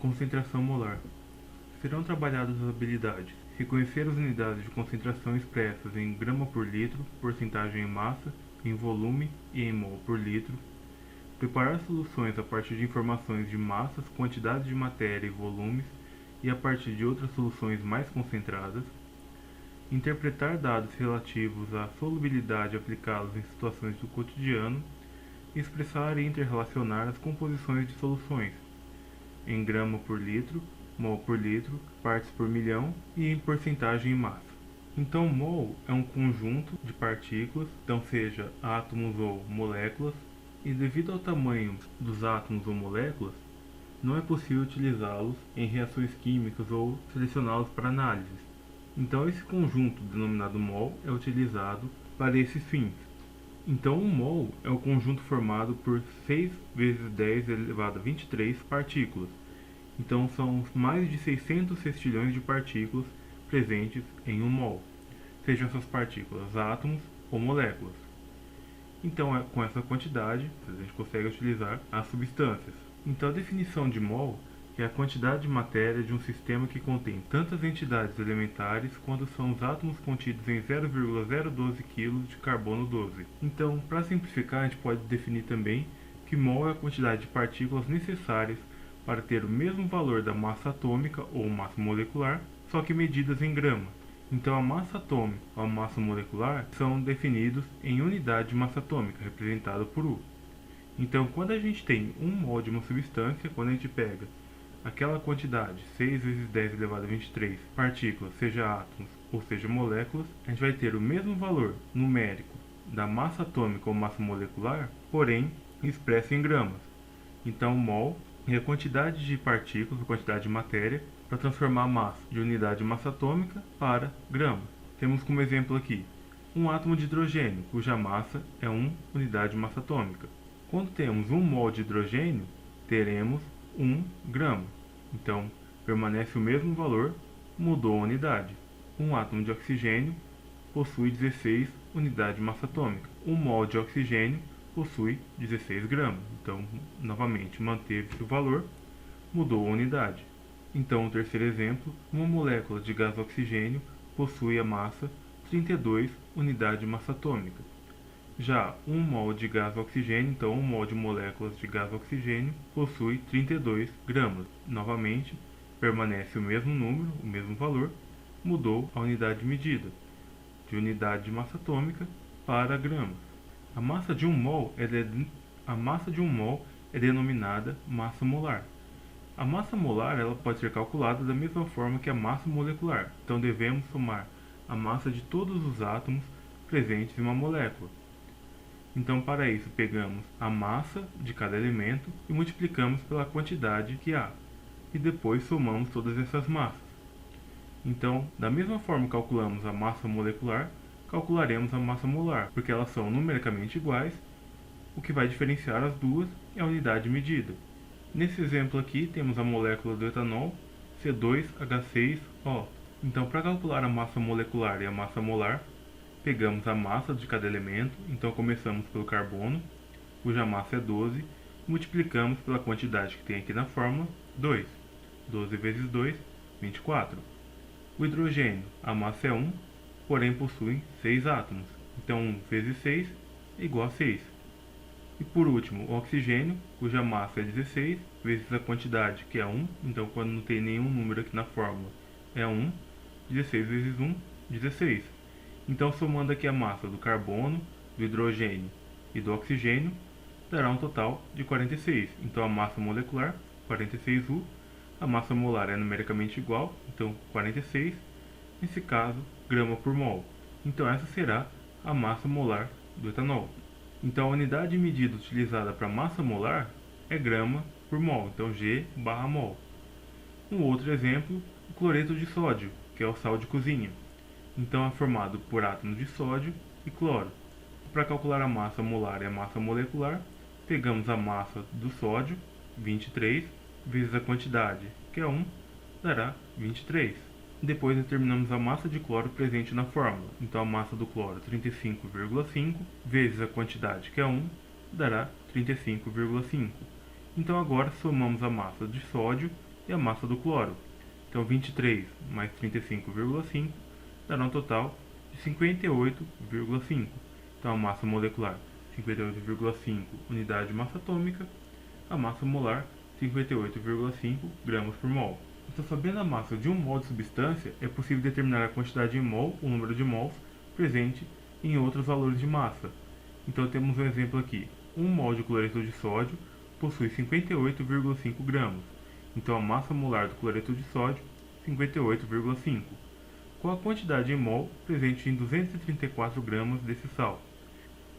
Concentração molar. Serão trabalhadas as habilidades: reconhecer as unidades de concentração expressas em grama por litro, porcentagem em massa, em volume e em mol por litro, preparar soluções a partir de informações de massas, quantidade de matéria e volumes e a partir de outras soluções mais concentradas, interpretar dados relativos à solubilidade e aplicá-los em situações do cotidiano, expressar e interrelacionar as composições de soluções em grama por litro, mol por litro, partes por milhão e em porcentagem em massa. Então, mol é um conjunto de partículas, então seja átomos ou moléculas, e devido ao tamanho dos átomos ou moléculas, não é possível utilizá-los em reações químicas ou selecioná-los para análise. Então, esse conjunto denominado mol é utilizado para esses fins. Então, um mol é o conjunto formado por 6 vezes 10 elevado a 23 partículas. Então, são mais de 600 sextilhões de partículas presentes em um mol, sejam essas partículas átomos ou moléculas. Então, com essa quantidade, a gente consegue utilizar as substâncias. Então, a definição de mol é a quantidade de matéria de um sistema que contém tantas entidades elementares quanto são os átomos contidos em 0,012 kg de carbono 12. Então, para simplificar, a gente pode definir também que mol é a quantidade de partículas necessárias para ter o mesmo valor da massa atômica ou massa molecular, só que medidas em gramas. Então, a massa atômica ou a massa molecular são definidos em unidade de massa atômica, representada por U. Então, quando a gente tem 1 mol de uma substância, quando a gente pega aquela quantidade, 6 vezes 10 elevado a 23 partículas, seja átomos ou seja moléculas, a gente vai ter o mesmo valor numérico da massa atômica ou massa molecular, porém expresso em gramas. Então, mol é a quantidade de partículas, a quantidade de matéria, para transformar a massa de unidade de massa atômica para gramas. Temos como exemplo aqui um átomo de hidrogênio, cuja massa é 1 unidade de massa atômica. Quando temos 1 mol de hidrogênio, teremos 1 grama. Então, permanece o mesmo valor, mudou a unidade. Um átomo de oxigênio possui 16 unidades de massa atômica. 1 mol de oxigênio possui 16 gramas. Então, novamente, manteve-se o valor, mudou a unidade. Então, o terceiro exemplo, uma molécula de gás oxigênio possui a massa 32 unidades de massa atômica. Já 1 mol de gás oxigênio, então 1 mol de moléculas de gás oxigênio, possui 32 gramas. Novamente, permanece o mesmo número, o mesmo valor, mudou a unidade de medida, de unidade de massa atômica para gramas. A massa de um mol é denominada massa molar. A massa molar ela pode ser calculada da mesma forma que a massa molecular. Então devemos somar a massa de todos os átomos presentes em uma molécula. Então, para isso, pegamos a massa de cada elemento e multiplicamos pela quantidade que há. E depois somamos todas essas massas. Então, da mesma forma que calculamos a massa molecular, calcularemos a massa molar, porque elas são numericamente iguais. O que vai diferenciar as duas é a unidade de medida. Nesse exemplo aqui, temos a molécula do etanol, C2H6O. Então, para calcular a massa molecular e a massa molar, pegamos a massa de cada elemento, então começamos pelo carbono, cuja massa é 12, multiplicamos pela quantidade que tem aqui na fórmula, 2. 12 vezes 2, 24. O hidrogênio, a massa é 1, porém possui 6 átomos, então 1 vezes 6 é igual a 6. E por último, o oxigênio, cuja massa é 16, vezes a quantidade, que é 1, então quando não tem nenhum número aqui na fórmula, é 1, 16 vezes 1, 16. Então, somando aqui a massa do carbono, do hidrogênio e do oxigênio, dará um total de 46. Então, a massa molecular, 46U, a massa molar é numericamente igual, então 46, nesse caso, grama por mol. Então, essa será a massa molar do etanol. Então, a unidade de medida utilizada para massa molar é grama por mol, então G/mol. Um outro exemplo, o cloreto de sódio, que é o sal de cozinha. Então é formado por átomos de sódio e cloro. Para calcular a massa molar e a massa molecular, pegamos a massa do sódio, 23, vezes a quantidade, que é 1, dará 23. Depois determinamos a massa de cloro presente na fórmula. Então a massa do cloro, 35,5, vezes a quantidade, que é 1, dará 35,5. Então agora somamos a massa de sódio e a massa do cloro. Então 23 mais 35,5 dará um total de 58,5. Então a massa molecular 58,5 unidade de massa atômica, a massa molar 58,5 gramas por mol. Então, sabendo a massa de um mol de substância, é possível determinar a quantidade em mol, o número de mols, presente em outros valores de massa. Então temos um exemplo aqui. 1 mol de cloreto de sódio possui 58,5 gramas. Então a massa molar do cloreto de sódio, 58,5. Qual a quantidade em mol presente em 234 gramas desse sal?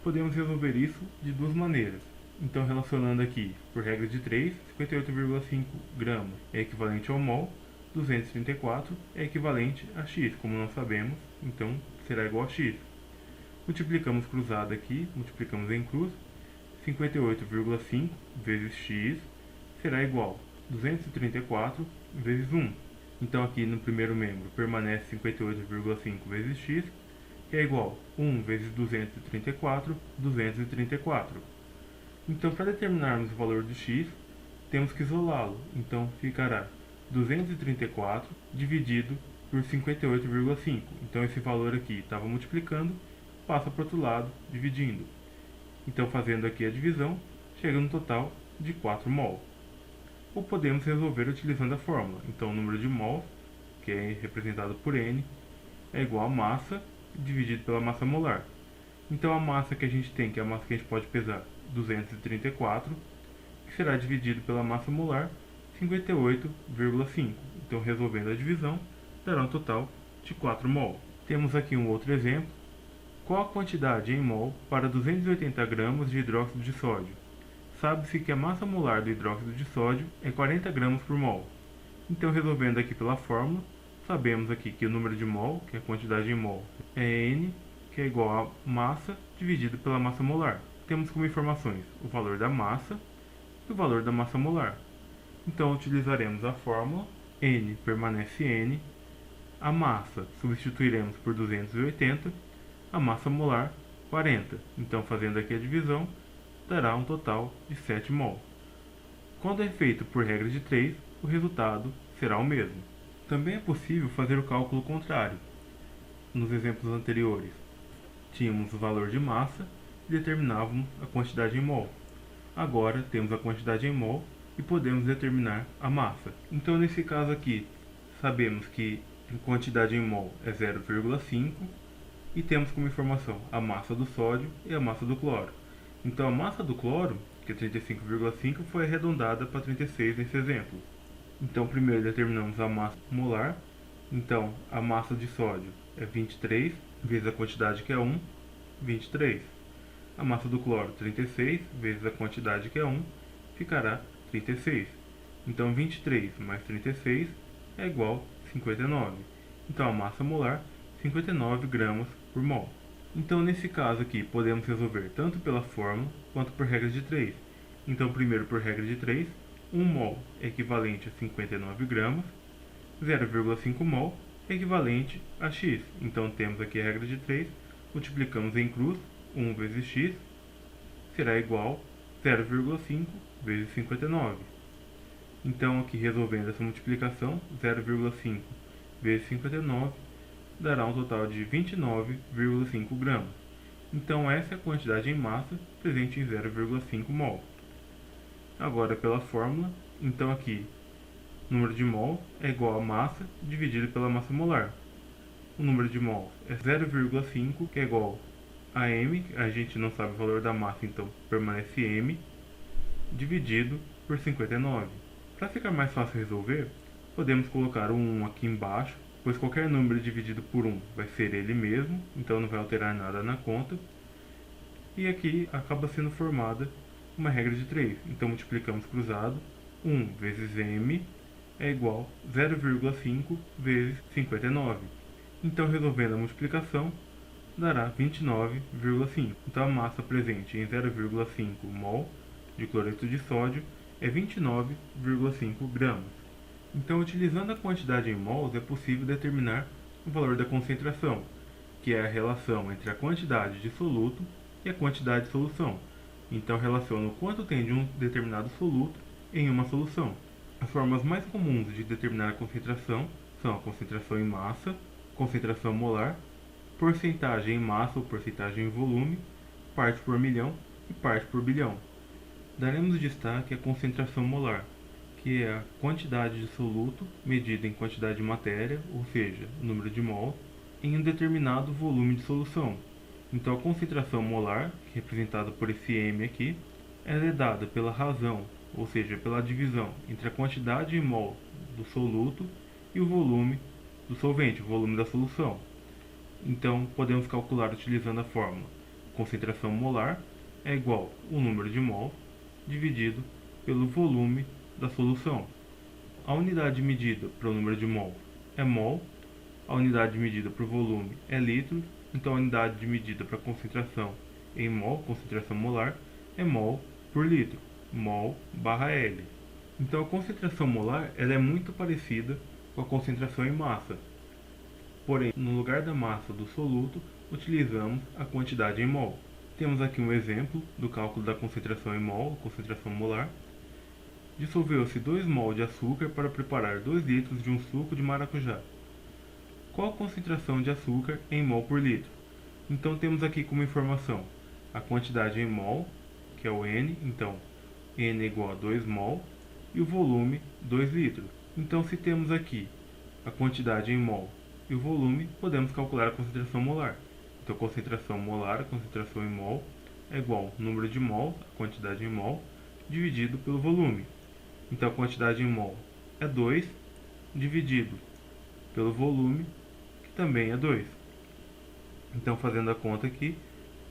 Podemos resolver isso de duas maneiras. Então, relacionando aqui, por regra de 3, 58,5 gramas é equivalente ao mol, 234 é equivalente a x, como nós sabemos, então será igual a x. Multiplicamos cruzado aqui, multiplicamos em cruz, 58,5 vezes x será igual a 234 vezes 1. Então aqui no primeiro membro permanece 58,5 vezes x, que é igual a 1 vezes 234, 234. Então, para determinarmos o valor de x, temos que isolá-lo. Então, ficará 234 dividido por 58,5. Então, esse valor aqui estava multiplicando, passa para o outro lado, dividindo. Então, fazendo aqui a divisão, chega no total de 4 mol. Ou podemos resolver utilizando a fórmula. Então, o número de mols, que é representado por N, é igual a massa dividido pela massa molar. Então a massa que a gente tem, que é a massa que a gente pode pesar, 234, que será dividido pela massa molar, 58,5. Então resolvendo a divisão, dará um total de 4 mol. Temos aqui um outro exemplo. Qual a quantidade em mol para 280 gramas de hidróxido de sódio? Sabe-se que a massa molar do hidróxido de sódio é 40 gramas por mol. Então resolvendo aqui pela fórmula, sabemos aqui que o número de mol, que é a quantidade em mol, é N, que é igual a massa dividido pela massa molar. Temos como informações o valor da massa e o valor da massa molar. Então utilizaremos a fórmula, N permanece N, a massa substituiremos por 280, a massa molar 40. Então fazendo aqui a divisão, dará um total de 7 mol. Quando é feito por regra de 3, o resultado será o mesmo. Também é possível fazer o cálculo contrário. Nos exemplos anteriores, tínhamos o valor de massa e determinávamos a quantidade em mol. Agora temos a quantidade em mol e podemos determinar a massa. Então, nesse caso aqui, sabemos que a quantidade em mol é 0,5 e temos como informação a massa do sódio e a massa do cloro. Então, a massa do cloro, que é 35,5, foi arredondada para 36 nesse exemplo. Então, primeiro determinamos a massa molar. Então, a massa de sódio é 23, vezes a quantidade que é 1, 23. A massa do cloro, 36, vezes a quantidade que é 1, ficará 36. Então, 23 mais 36 é igual a 59. Então, a massa molar, 59 gramas por mol. Então, nesse caso aqui, podemos resolver tanto pela fórmula quanto por regra de 3. Então, primeiro por regra de 3, 1 mol é equivalente a 59 gramas, 0,5 mol é equivalente a x. Então temos aqui a regra de 3, multiplicamos em cruz, 1 vezes x será igual a 0,5 vezes 59. Então aqui resolvendo essa multiplicação, 0,5 vezes 59 dará um total de 29,5 gramas. Então essa é a quantidade em massa presente em 0,5 mol. Agora pela fórmula, então aqui o número de mol é igual a massa dividido pela massa molar. O número de mol é 0,5, que é igual a m, a gente não sabe o valor da massa, então permanece m, dividido por 59. Para ficar mais fácil resolver, podemos colocar o 1 aqui embaixo, pois qualquer número dividido por 1 vai ser ele mesmo, então não vai alterar nada na conta. E aqui acaba sendo formada uma regra de 3. Então multiplicamos cruzado, 1 vezes m é igual a 0,5 vezes 59. Então resolvendo a multiplicação, dará 29,5. Então a massa presente em 0,5 mol de cloreto de sódio é 29,5 gramas. Então, utilizando a quantidade em mols, é possível determinar o valor da concentração, que é a relação entre a quantidade de soluto e a quantidade de solução. Então, relaciona o quanto tem de um determinado soluto em uma solução. As formas mais comuns de determinar a concentração são a concentração em massa, concentração molar, porcentagem em massa ou porcentagem em volume, parte por milhão e parte por bilhão. Daremos destaque à concentração molar, que é a quantidade de soluto medida em quantidade de matéria, ou seja, número de mol, em um determinado volume de solução. Então a concentração molar, representada por esse M aqui, ela é dada pela razão, ou seja, pela divisão entre a quantidade em mol do soluto e o volume do solvente, o volume da solução. Então podemos calcular utilizando a fórmula: concentração molar é igual ao número de mol dividido pelo volume da solução. A unidade medida para o número de mol é mol, a unidade medida para o volume é litro, então a unidade medida para a concentração em mol, concentração molar, é mol por litro, mol/L. Então a concentração molar ela é muito parecida com a concentração em massa, porém no lugar da massa do soluto utilizamos a quantidade em mol. Temos aqui um exemplo do cálculo da concentração em mol, concentração molar. Dissolveu-se 2 mol de açúcar para preparar 2 litros de um suco de maracujá. Qual a concentração de açúcar em mol por litro? Então temos aqui como informação a quantidade em mol, que é o N, então N é igual a 2 mol, e o volume 2 litros. Então se temos aqui a quantidade em mol e o volume, podemos calcular a concentração molar. Então a concentração molar, a concentração em mol, é igual ao número de mol, a quantidade em mol, dividido pelo volume. Então a quantidade em mol é 2, dividido pelo volume, que também é 2. Então fazendo a conta aqui,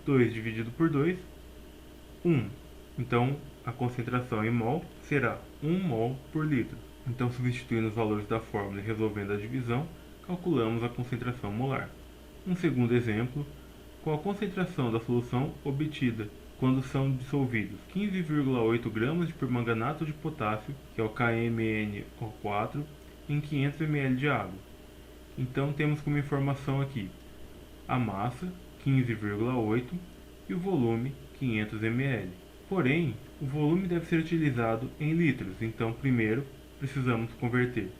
2 dividido por 2, 1. Então a concentração em mol será 1 mol por litro. Então substituindo os valores da fórmula e resolvendo a divisão, calculamos a concentração molar. Um segundo exemplo, qual a concentração da solução obtida quando são dissolvidos 15,8 gramas de permanganato de potássio, que é o KMnO4, em 500 ml de água. Então temos como informação aqui a massa, 15,8, e o volume, 500 ml. Porém, o volume deve ser utilizado em litros, então primeiro precisamos converter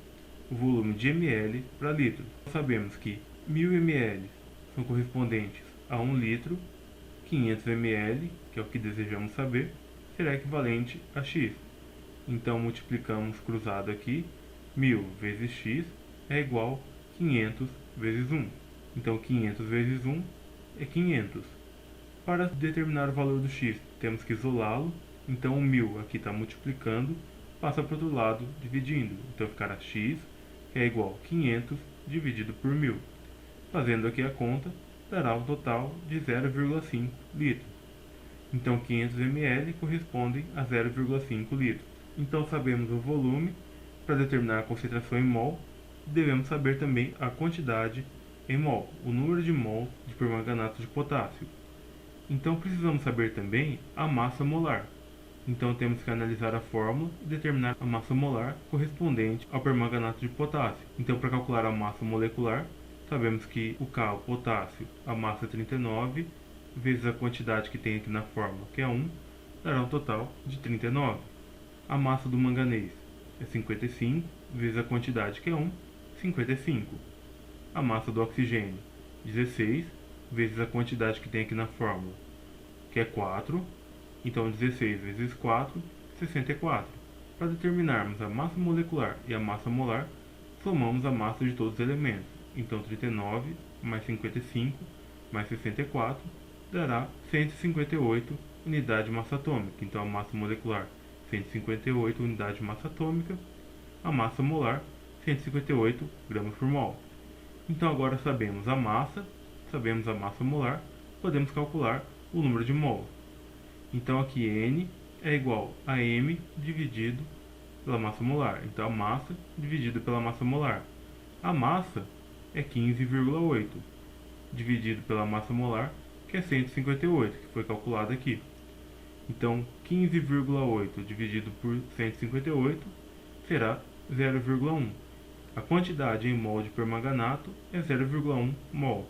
o volume de ml para litro. Sabemos que 1000 ml são correspondentes a 1 litro, 500 ml, que é o que desejamos saber, será equivalente a x. Então multiplicamos cruzado aqui, 1000 vezes x é igual a 500 vezes 1. Então 500 vezes 1 é 500. Para determinar o valor do x, temos que isolá-lo, então o 1000 aqui está multiplicando, passa para o outro lado dividindo, então ficará x, que é igual a 500 dividido por 1000. Fazendo aqui a conta, dará um total de 0,5 litros. Então 500 ml correspondem a 0,5 litros. Então sabemos o volume. Para determinar a concentração em mol, devemos saber também a quantidade em mol, o número de mol de permanganato de potássio. Então precisamos saber também a massa molar. Então temos que analisar a fórmula e determinar a massa molar correspondente ao permanganato de potássio. Então para calcular a massa molecular, sabemos que o K, o potássio, a massa é 39, vezes a quantidade que tem aqui na fórmula, que é 1, dará um total de 39. A massa do manganês é 55, vezes a quantidade que é 1, 55. A massa do oxigênio, 16, vezes a quantidade que tem aqui na fórmula, que é 4. Então 16 vezes 4, 64. Para determinarmos a massa molecular e a massa molar, somamos a massa de todos os elementos. Então 39 mais 55 mais 64 dará 158 unidades de massa atômica. Então a massa molecular 158 unidades de massa atômica, a massa molar 158 gramas por mol. Então agora sabemos a massa molar, podemos calcular o número de mols. Então aqui N é igual a M dividido pela massa molar. Então a massa dividido pela massa molar. A massa é 15,8 dividido pela massa molar, que é 158, que foi calculado aqui. Então 15,8 dividido por 158 será 0,1. A quantidade em mol de permanganato é 0,1 mol.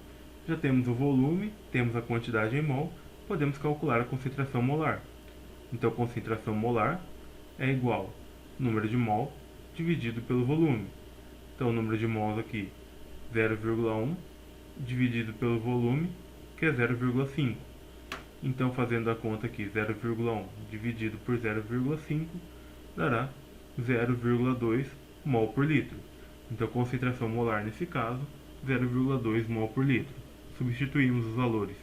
Já temos o volume, temos a quantidade em mol, podemos calcular a concentração molar. Então, a concentração molar é igual ao número de mol dividido pelo volume. Então o número de mols aqui, 0,1, dividido pelo volume, que é 0,5. Então fazendo a conta aqui, 0,1 dividido por 0,5 dará 0,2 mol por litro. Então concentração molar nesse caso, 0,2 mol por litro. Substituímos os valores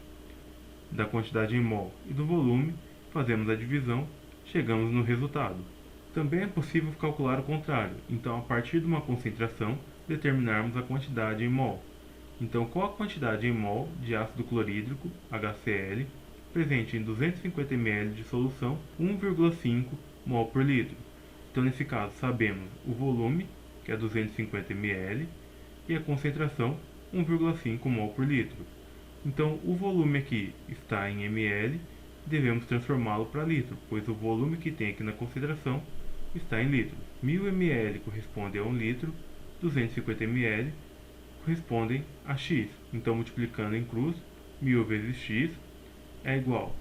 da quantidade em mol e do volume, fazemos a divisão, chegamos no resultado. Também é possível calcular o contrário, então a partir de uma concentração, determinarmos a quantidade em mol. Então qual a quantidade em mol de ácido clorídrico, HCl, presente em 250 ml de solução, 1,5 mol por litro. Então nesse caso sabemos o volume, que é 250 ml, e a concentração, 1,5 mol por litro. Então o volume aqui está em ml, devemos transformá-lo para litro, pois o volume que tem aqui na concentração está em litros. 1000 ml corresponde a 1 litro, 250 ml correspondem a x. Então multiplicando em cruz, 1000 vezes x é igual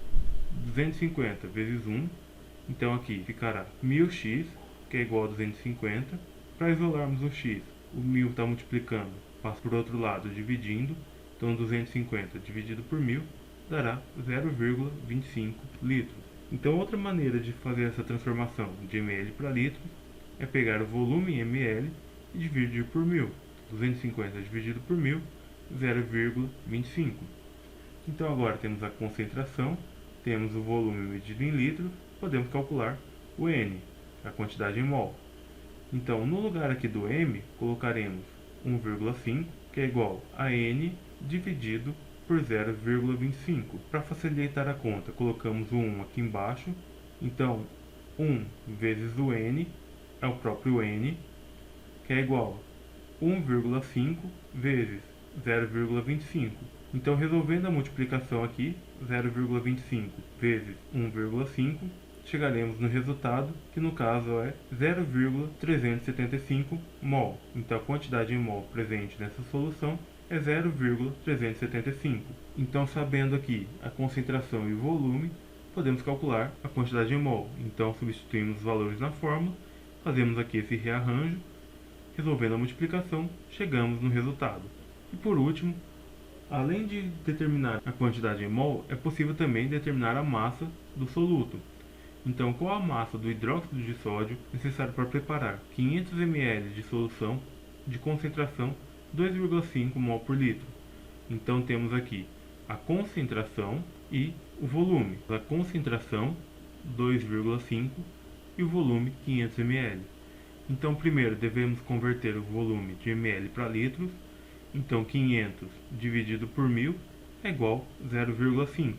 a 250 vezes 1, então aqui ficará 1000x, que é igual a 250. Para isolarmos o x, o 1000 está multiplicando, passa por outro lado dividindo, então 250 dividido por 1000 dará 0,25 litros. Então outra maneira de fazer essa transformação de ml para litros é pegar o volume em ml e dividir por 1000. 250 dividido por 1000, 0,25. Então agora temos a concentração, temos o volume medido em litros, podemos calcular o N, a quantidade em mol. Então no lugar aqui do M, colocaremos 1,5, que é igual a N dividido por 0,25. Para facilitar a conta, colocamos o 1 aqui embaixo, então 1 vezes o N é o próprio N, que é igual a 1,5 vezes 0,25. Então, resolvendo a multiplicação aqui, 0,25 vezes 1,5, chegaremos no resultado, que no caso é 0,375 mol. Então, a quantidade em mol presente nessa solução é 0,375. Então, sabendo aqui a concentração e o volume, podemos calcular a quantidade em mol. Então, substituímos os valores na fórmula, fazemos aqui esse rearranjo, resolvendo a multiplicação, chegamos no resultado. E por último, além de determinar a quantidade em mol, é possível também determinar a massa do soluto. Então, qual a massa do hidróxido de sódio necessário para preparar 500 ml de solução de concentração 2,5 mol por litro? Então, temos aqui a concentração e o volume. A concentração 2,5 e o volume 500 ml. Então, primeiro devemos converter o volume de ml para litros. Então, 500 dividido por 1000 é igual a 0,5.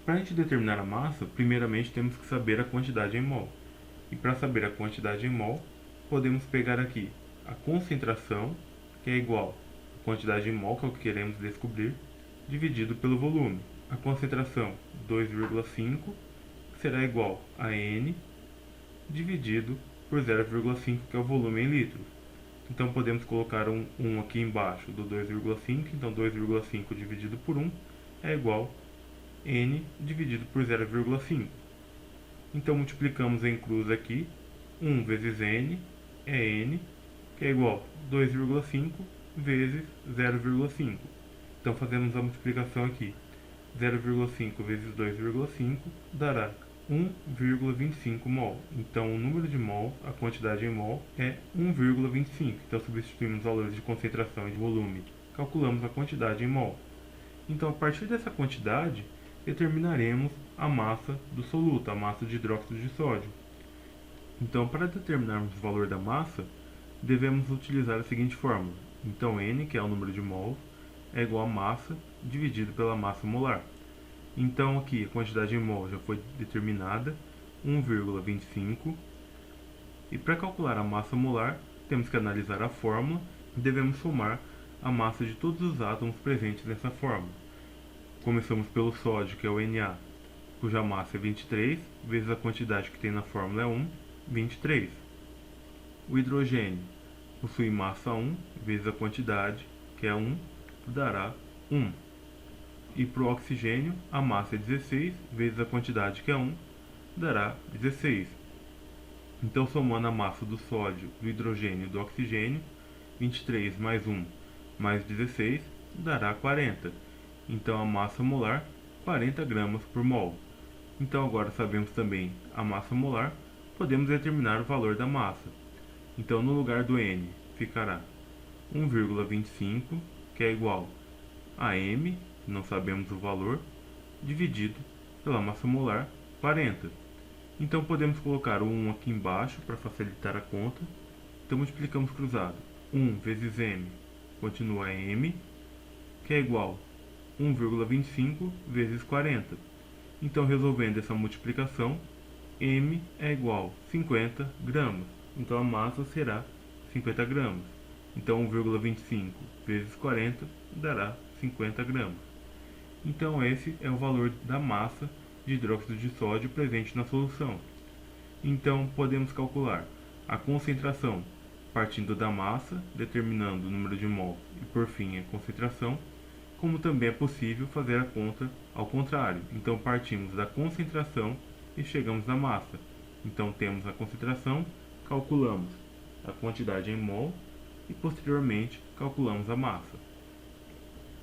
Para a gente determinar a massa, primeiramente temos que saber a quantidade em mol. E para saber a quantidade em mol, podemos pegar aqui a concentração, que é igual a quantidade em mol, que é o que queremos descobrir, dividido pelo volume. A concentração 2,5 será igual a N dividido por 0,5, que é o volume em litros. Então podemos colocar um 1 aqui embaixo do 2,5, então 2,5 dividido por 1 é igual a N dividido por 0,5. Então multiplicamos em cruz aqui, 1 vezes N é N, que é igual a 2,5 vezes 0,5. Então fazemos a multiplicação aqui, 0,5 vezes 2,5 dará 1,25 mol. Então o número de mol, a quantidade em mol, é 1,25. Então substituímos os valores de concentração e de volume. Calculamos a quantidade em mol. Então a partir dessa quantidade, determinaremos a massa do soluto, a massa de hidróxido de sódio. Então para determinarmos o valor da massa, devemos utilizar a seguinte fórmula. Então N, que é o número de mols, é igual a massa dividido pela massa molar. Então aqui a quantidade em mol já foi determinada, 1,25. E para calcular a massa molar, temos que analisar a fórmula e devemos somar a massa de todos os átomos presentes nessa fórmula. Começamos pelo sódio, que é o Na, cuja massa é 23, vezes a quantidade que tem na fórmula é 1, 23. O hidrogênio possui massa 1, vezes a quantidade, que é 1, dará 1. E para o oxigênio, a massa é 16, vezes a quantidade, que é 1, dará 16. Então, somando a massa do sódio, do hidrogênio e do oxigênio, 23 mais 1 mais 16 dará 40. Então, a massa molar, 40 gramas por mol. Então, agora sabemos também a massa molar, podemos determinar o valor da massa. Então, no lugar do N, ficará 1,25, que é igual a M, não sabemos o valor, dividido pela massa molar, 40. Então podemos colocar o 1 aqui embaixo para facilitar a conta. Então multiplicamos cruzado. 1 vezes M continua M, que é igual a 1,25 vezes 40. Então resolvendo essa multiplicação, M é igual a 50 gramas. Então a massa será 50 gramas. Então 1,25 vezes 40 dará 50 gramas. Então esse é o valor da massa de hidróxido de sódio presente na solução. Então podemos calcular a concentração partindo da massa, determinando o número de mol e por fim a concentração, como também é possível fazer a conta ao contrário. Então partimos da concentração e chegamos à massa. Então temos a concentração, calculamos a quantidade em mol e posteriormente calculamos a massa.